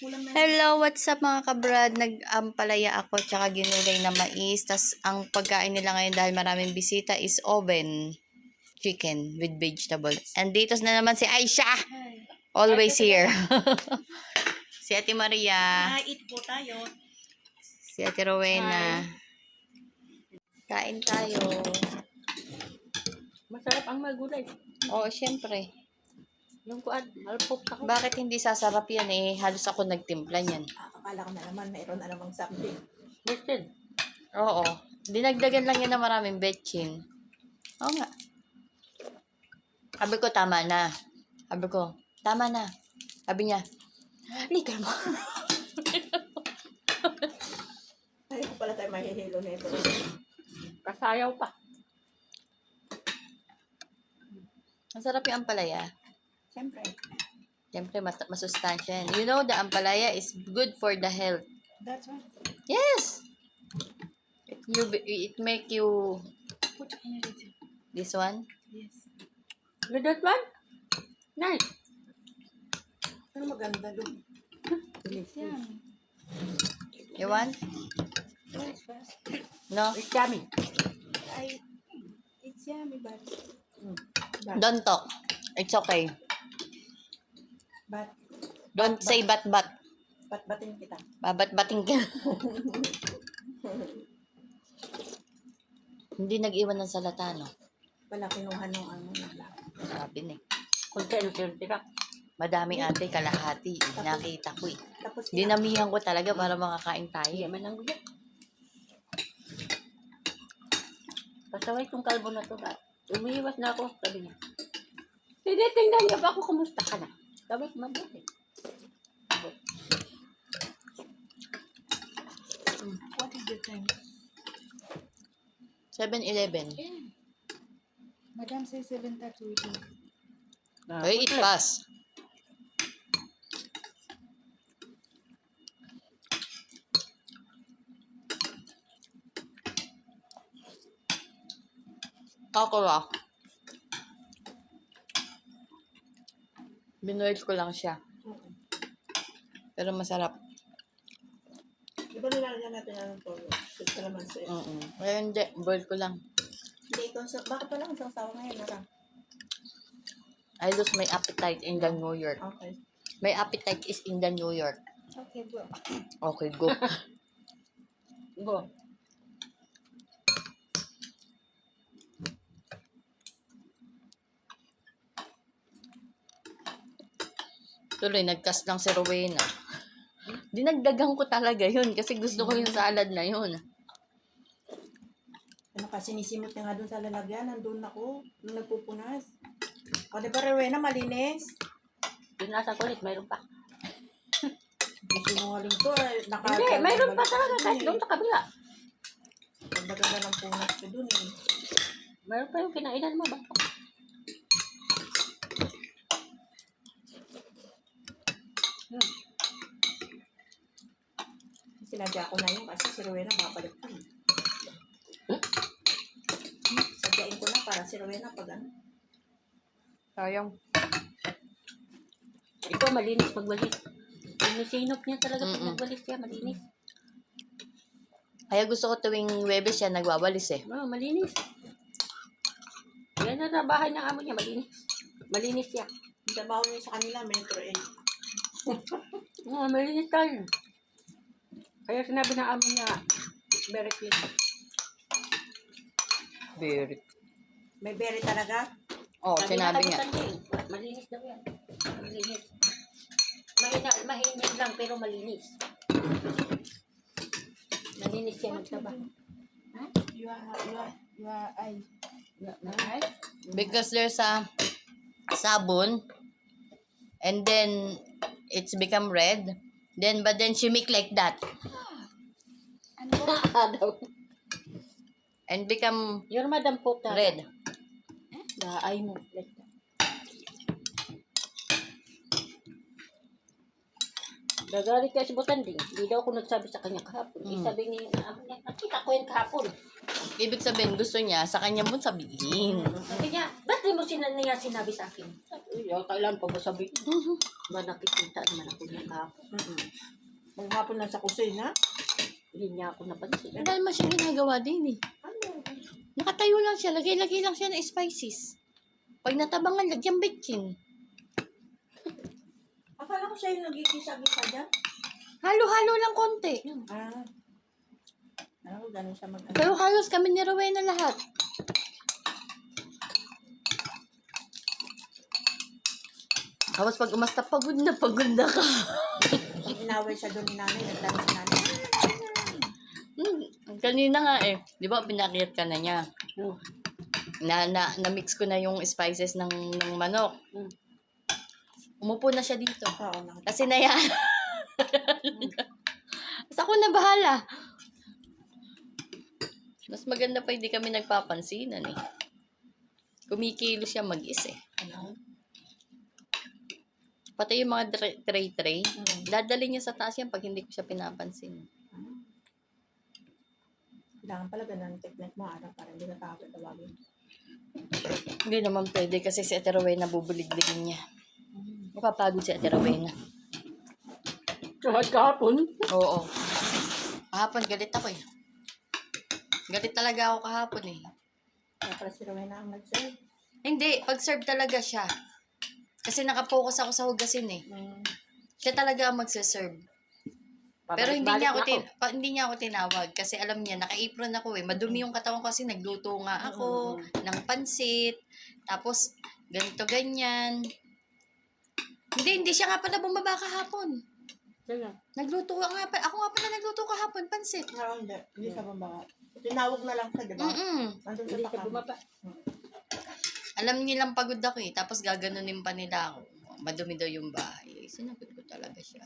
Hello, what's up mga kabrad? Nag-ampalaya ako tsaka ginulay na mais. Tas ang pagkain nila ngayon dahil maraming bisita is oven chicken with vegetables. And dito na naman si Aisha. Always here. Si Ate Maria. Eat po tayo. Si Ate Rowena. Kain tayo. Masarap ang magulay. Oo, syempre. Yung kuan, malpok ako. Bakit hindi sasarap yan eh? Halos ako nagtimpla niyan. Akala ko na naman mayroon na namang something. Listen. Oo. Dinagdagan lang yan ng maraming betchin. Oo nga. Sabi ko, tama na. Sabi ko, tama na. Sabi niya, halika mo. Ay, pala tayo mahihilo na ito. Kasayaw pa. Ang sarap yung ampalaya. Siyempre. Siyempre, masustansya yan. You know, the ampalaya is good for the health. That's right. Yes! It make you... Put in it. This one? Yes. With that one? Nice. Ano maganda doon? It's yummy. You want? Yes, fast. No? It's yummy. It's yummy, but... Don't talk. It's okay. But... Don't say but. Bat-batin kita. Babat-bating ka. Hindi nag-iwan ng salata, no? Wala kinuha nung ano nila. Sabi ni. Kunti-kunti ka. Madaming ate, kalahati. Nakita ko eh. Tapos Dinamihan ko talaga para makakain tayo. yaman ang gulo. Pasaway tong kalbo na to ba? Umiiwas na ako, sabi niya. Hindi, tingnan niya ba ako, kumusta ka na? Sabi ko, mabuti. What is the time? 7-Eleven. Yeah. Madam says 7:30 we leave. Hey, it pass. Ako lang. Binulit ko lang siya. Pero masarap. Di ba nilalagyan natin ang toyo? Sa naman sa'yo. Kaya hindi, boil ko lang. Hindi, bakit wala kang sasawa ngayon? Nara? I lose my appetite in the New York. Okay. My appetite is in the New York. Okay, bro. Okay, go. Go. Tuloy, nagkas lang si Rowena. Dinagdagan ko talaga yun kasi gusto ko yung salad na yun. Ano ka, sinisimot niya nga doon sa lalagyan. Nandun ako, nung nagpupunas. O, di ba, Rowena, malinis? Pinasa ko ulit, mayroon pa. Sinungaling to, Hindi, mayroon pa talaga kahit doon sa kabila. Ganda-ganda ng punas ko doon eh. Mayroon pa yung kinainan mo ba? Sinadya ko na yun kasi si Rowena babalik pa. Sadyain ko na para si Rowena pag ano. Sayang. Ito, malinis magwalis. Sinisinop niya talaga pag nagwalis siya, malinis. Kaya gusto ko tuwing Webes siya nagwawalis eh. Oh, malinis. Yan na bahay ng amo niya, malinis. Malinis siya. Ang trabaho niya sa kanila, Metro 8. Oo, malinis tayo. Kaya sinabi ng amo niya, very clean. Very. May berry talaga. Oh, sinabi niya. Malinis daw yan. Malinis. Mahinit lang pero malinis. Malinis siya magtrabaho. You are I. Because there's a sabon and then it's become red. But then she make like that. And become Your madam po ta. red. Ay mo. Like that. Gagalit kaya si Botanding. Hindi daw ako nagsabi sa kanya kahapon. Sabi ni amo niya, nakita ko yan kahapon. Ibig sabihin, gusto niya sa kanya mo sabihin. Sabi niya, ba't di mo niya sinabi sa akin? Kailan pa ba sabi? Mhm. Ba nakikita naman ako niya kahapon. Maghapon lang sa kusina. Hindi niya ako napansin. Dahil mo siya ginagawa din eh. Ano? Nakatayo lang siya, lagay-lagay lang siya ng spices. Pag natabangan, lagyan bitchin. Akala ko siya yung nagkikisa-gisa dyan. Halo-halo lang konti. Ah. Ano, ganun siya mag Pero halos kami ni Rowena lahat. Tapos pag umasta, pagod na ka. Inaway siya doon ni nanay. Nagdano si nanay. Kanina nga eh. Di ba, pinakiyat ka na niya. No. Na-mix ko na yung spices ng manok. Mm. Umupo na siya dito. Oo, nakita. Kasi naya. Basta ako na bahala. Mas maganda pa hindi kami nagpapansinan eh. Kumikilo siya mag-is eh. Ano? Pati yung mga tray-tray, Mm. dadali niya sa taas yan pag hindi ko siya pinapansin. Kailangan pala ganun ang technique mo, Adam, para hindi natakot tawagin. Hindi naman pwede kasi si Ate Rowena bubuligligin niya. Napapagod si Ate Rowena. Kahit kahapon. Oo. Kahapon galit ako eh. Galit talaga ako kahapon eh. Kaya pala si Rowena ang nag-serve. Hindi, pag-serve talaga siya. Kasi nakapokus ako sa hugasin eh. Siya talaga ang magse-serve. Pero hindi niya ako tinawag kasi alam niya naka-apron ako eh. Madumi yung katawan ko kasi nagluto nga ako ng pansit. Tapos ganito ganyan. Hindi siya nga pala bumaba kahapon. Sige. Nagluto nga pala. Ako nga pala nagluto kahapon pansit. No, hindi. Hindi siya bumaba. Tinawag na lang siya, di ba? Nandun Hindi sa siya takam. bumaba. Alam nilang pagod ako eh. Tapos gaganunin pa nila ako. Madumi daw yung bahay. Sinagot ko talaga siya.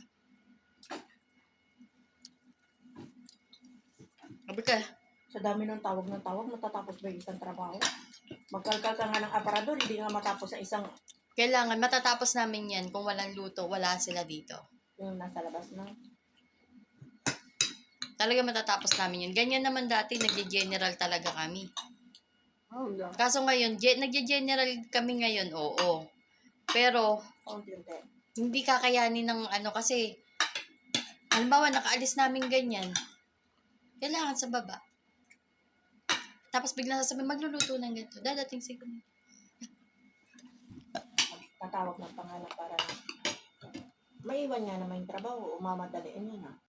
Sabi ka, Sa dami ng tawag, matatapos ba yung isang trabaho? Magkalkal ka nga ng aparador, hindi nga matapos sa isang kailangan matatapos namin yan. Kung walang luto, wala sila dito. yung nasa labas na. Talaga matatapos namin yun. Ganyan naman dati, nag-general talaga kami. Oh, yeah. Kaso ngayon, nag-general kami ngayon, oo. Pero, Kaunti-unti. hindi kakayanin ng ano kasi, halimbawa, nakaalis namin ganyan, kailangan sa baba. Tapos biglang sasabihin, magluluto ng ganito. Dadating siguro. Tatawag ng pangalan para maiwan niya naman yung trabaho o mamadaliin niya na.